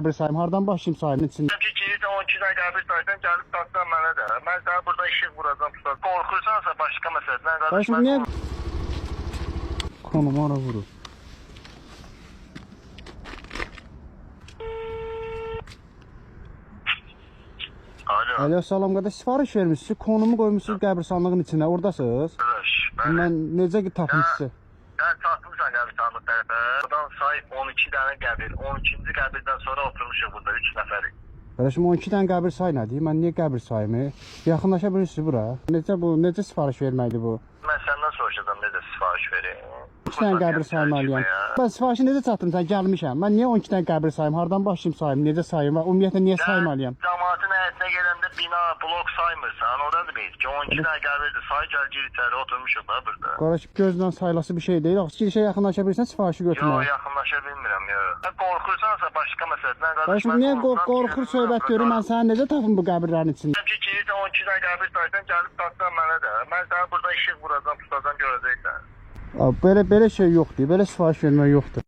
qəbir sayım? Hardan başlayım sayımın içində? Ki girirsən 12 dənə qəbir saysan gəlib tatsan mənə də. Mən sənə burada işıq vuracam tutar. Qorxursansa başqa məsələdən Qardaşım niyə konum ara vurur? Alo, salam qardaş, sifariş vermişsiniz, konumu qoymuşsunuz qəbirstanlığın içində, oradasınız. Mən necə ki tapım sizi? Sən tapmışsan qəbirstanlıq tərəfə. Buradan say 12 dənə qəbir. 12-ci qəbirdən sonra oturmuşuq burada 3 nəfərik. Qardaşım 12 dənə qəbir say nədir? Mən niyə qəbir sayımı? Yaxınlaşa bilirsiniz bura. Necə sifariş verməkdir bu? Mən səndən soruşacağam necə sifariş vereyim. 3 dənə qəbir saymalıyam. Mən sifarişi necə çatdım, sən gəlmişəm. Mən niyə 12 dənə qəbir sayım? Hardan başlayım sayım? Necə sayım və ümumiyyətlə niyə saymalıyam? Cəmaatın həyətinə gələndə bina, blok saymırsan, o da deyil ki 12 dənə qəbirdir, say gəl gir içəri oturmuşuq da burada. Qardaş gözlə sayılası bir şey deyil. Axı girişə yaxınlaşa bilirsən sifarişi götürməyə. Yox, yaxınlaşa bilmirəm, yox. Sən qorxursansa başqa məsələdən Qardaşım niyə qorxur söhbət görürüm, mən səni necə tapım bu qəbirlərin içində? Ki girirsən 12 dənə qəbir saysan gəlib tatsan mənə də. Mən sənə burada işıq vuracam, tutacam görəcəksən. Belə şey yoxdur, belə sifariş vermək yoxdur.